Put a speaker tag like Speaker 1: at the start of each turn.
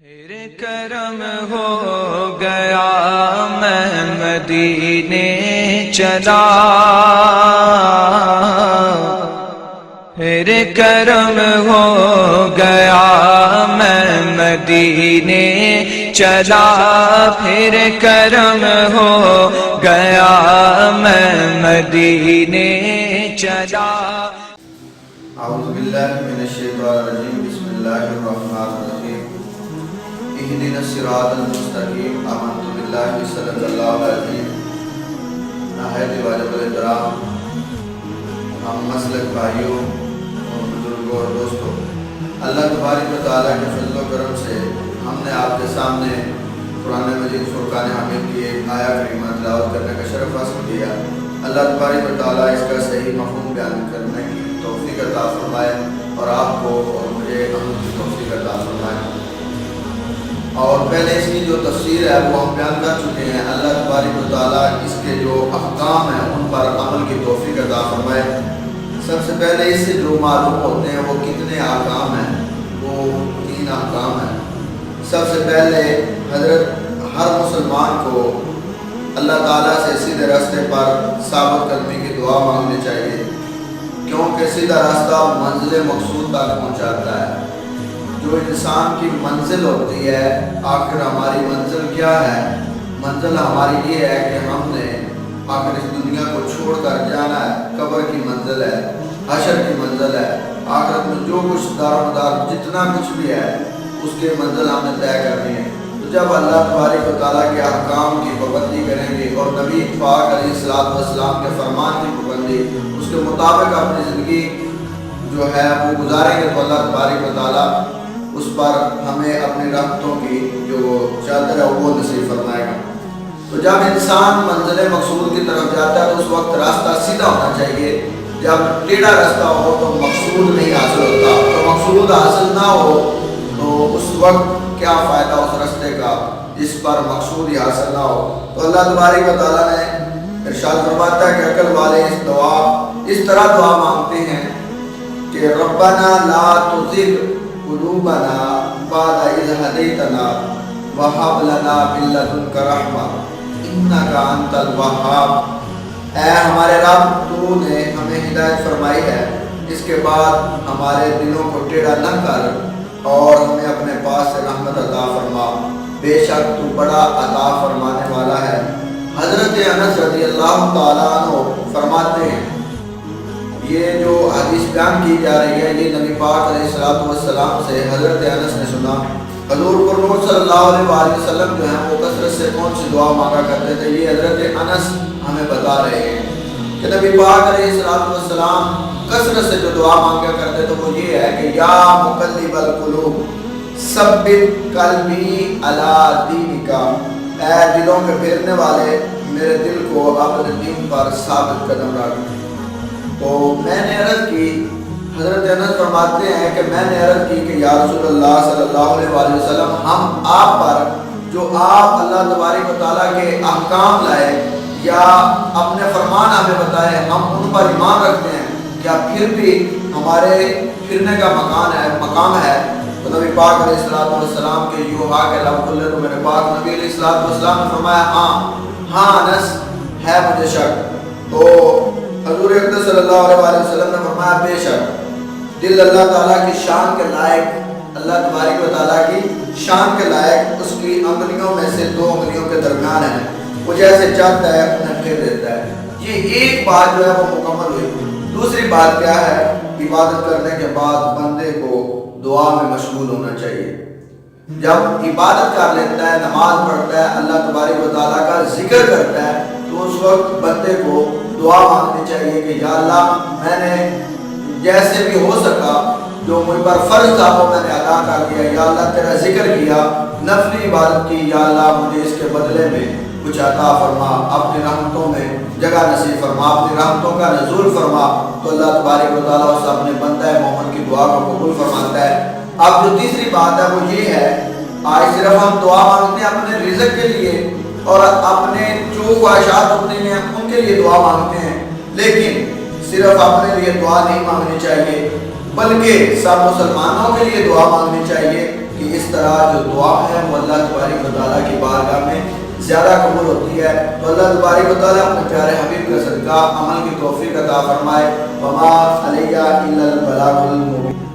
Speaker 1: پھر کرم ہو گیا میں مدینے چلا، پھر کرم ہو گیا میں مدینے چلا، پھر کرم ہو گیا میں مدینے چلا۔
Speaker 2: اعوذ باللہ من الشیطان الرجیم، بسم اللہ الرحمن الرحیم۔ اہدنا الصراط المستقیم، آمنت باللہ صدق اللہ العظیم۔ نہایت واجب الاحترام ہم مسلک بھائیوں اور بزرگوں اور دوستوں، اللہ تبارک و تعالیٰ کے فضل و کرم سے ہم نے آپ کے سامنے قرآن مجید فرقان حمید کی ایک آیہ کریمہ تلاوت کرنے کا شرف حاصل کیا۔ اللہ تبارک و تعالیٰ اس کا صحیح مفہوم بیان کرنے کی توفیق عطا فرمائے اور آپ کو اور مجھے عمل کی توفیق عطا فرمائے۔ اور پہلے اس کی جو تفسیر ہے وہ ہم بیان کر چکے ہیں۔ اللہ تبارک و تعالیٰ اس کے جو احکام ہیں ان پر عمل کی توفیق عطا فرمائے۔ سب سے پہلے اس سے جو معلوم ہوتے ہیں وہ کتنے احکام ہیں، وہ 3 احکام ہیں۔ سب سے پہلے حضرت ہر مسلمان کو اللہ تعالیٰ سے سیدھے راستے پر ثابت قدمی کی دعا مانگنی چاہیے، کیونکہ سیدھا راستہ منزل مقصود تک پہنچاتا ہے۔ جو انسان کی منزل ہوتی ہے، آخر ہماری منزل کیا ہے؟ منزل ہماری یہ ہے کہ ہم نے آخر اس دنیا کو چھوڑ کر جانا ہے۔ قبر کی منزل ہے، حشر کی منزل ہے، آخرت میں جو کچھ دار و مدار جتنا کچھ بھی ہے اس کے منزل ہم نے طے کرنی ہے۔ تو جب اللہ تبارک و تعالیٰ کے احکام کی پابندی کریں گے اور نبی پاک علیہ الصلوۃ والسلام کے فرمان کی پابندی، اس کے مطابق اپنی زندگی جو ہے وہ گزاریں گے، تو اللہ تبارک و تعالیٰ اس پر ہمیں اپنی رحمتوں کی جو چادر ہے وہ نصیب فرمائے گا۔ تو جب انسان منزل مقصود کی طرف جاتا ہے تو اس وقت راستہ سیدھا ہونا چاہیے۔ جب ٹیڑھا راستہ ہو تو مقصود نہیں حاصل ہوتا، تو مقصود حاصل نہ ہو تو اس وقت کیا فائدہ اس راستے کا جس پر مقصود ہی حاصل نہ ہو۔ تو اللہ تبارک و تعالیٰ نے ارشاد فرماتا ہے کہ عقل والے اس طرح دعا مانگتے ہیں کہ ربنا لا تزغ قلوبنا بعد اذ ہدیتنا وہب لنا من لدنک رحمہ انک انت الوہاب۔ اے ہمارے رب، تو نے ہمیں ہدایت فرمائی ہے، اس کے بعد ہمارے دلوں کو ٹیڑھا نہ کر اور ہمیں اپنے پاس سے رحمت عطا فرما، بے شک تو بڑا عطا فرمانے والا ہے۔ حضرت انس رضی اللہ تعالیٰ عنہ فرماتے ہیں، یہ جو حدیث بیان کی جا رہی ہے یہ نبی پاک علیہ الصلوۃ والسلام سے حضرت انس نے سنا۔ حضور پرنور صلی اللہ علیہ وآلہ وسلم جو ہیں وہ کثرت سے کون سی دعا مانگا کرتے تھے، یہ حضرت انس ہمیں بتا رہے ہیں کہ نبی پاک علیہ الصلوۃ والسلام کثرت سے جو دعا مانگا کرتے تھے وہ یہ ہے کہ یا مقلب القلوب ثبت قلبی علی دینک، اے دلوں کے پھیرنے والے میرے دل کو اپنے دین پر ثابت قدم رکھ۔ تو میں نے عرض کی، حضرت انس فرماتے ہیں کہ میں نے عرض کی کہ یا رسول اللہ صلی اللہ علیہ وآلہ وسلم، ہم آپ پر جو آپ اللہ تبارک و تعالیٰ کے احکام لائے یا اپنے فرمان ہمیں بتائے ہم ان پر ایمان رکھتے ہیں، کیا پھر بھی ہمارے پھرنے کا مقام ہے؟ تو نبی پاک علیہ الصلوۃ والسلام کے یوحا کے لفظ کھلے تو میرے پاک نبی علیہ الصلوۃ والسلام نے فرمایا ہاں انس ہے مجھے شک۔ تو حضور اقدس صلی اللہ علیہ وآلہ وسلم نے فرمایا بے شک دل اللہ تعالیٰ کی شان کے لائق، اللہ تبارک و تعالیٰ کی شان کے لائق اس کی انگلیوں میں سے 2 انگلیوں کے درمیان ہے، وہ جیسے چاہتا ہے انہیں پھیر دیتا ہے۔ یہ ایک بات جو ہے وہ مکمل ہوئی۔ دوسری بات کیا ہے؟ عبادت کرنے کے بعد بندے کو دعا میں مشغول ہونا چاہیے۔ جب عبادت کر لیتا ہے، نماز پڑھتا ہے، اللہ تبارک و تعالیٰ کا ذکر کرتا ہے، تو اس وقت بندے کو دعا مانگنی چاہیے کہ یا اللہ میں نے جیسے بھی ہو سکا جو مجھ پر فرض تھا وہ میں نے ادا کر دیا، یا اللہ تیرا ذکر کیا، نفلی عبادت کی، یا اللہ مجھے اس کے بدلے میں کچھ عطا فرما، اپنی رحمتوں میں جگہ نصیب فرما، اپنی رحمتوں کا نزول فرما۔ تو اللہ تبارک و تعالیٰ اس اپنے بندہ مومن کی دعا کو قبول فرماتا ہے۔ اب جو تیسری بات ہے وہ یہ ہے، آج صرف ہم دعا مانگتے ہیں اپنے رزق کے لیے اور اپنے جو خواہشات ہوتے ہیں ان کے لیے دعا مانگتے ہیں، لیکن صرف اپنے لیے دعا نہیں مانگنی چاہیے بلکہ سب مسلمانوں کے لیے دعا مانگنی چاہیے کہ کہ اس طرح جو دعا ہے وہ اللہ تبارک و تعالیٰ کی بارگاہ میں زیادہ قبول ہوتی ہے. تو اللہ تبارک و تعالیٰ اپنے پیارے حبیب کا صدقہ عمل کی توفیق عطا فرمائے. وما علیہ الا البلاغ المبین.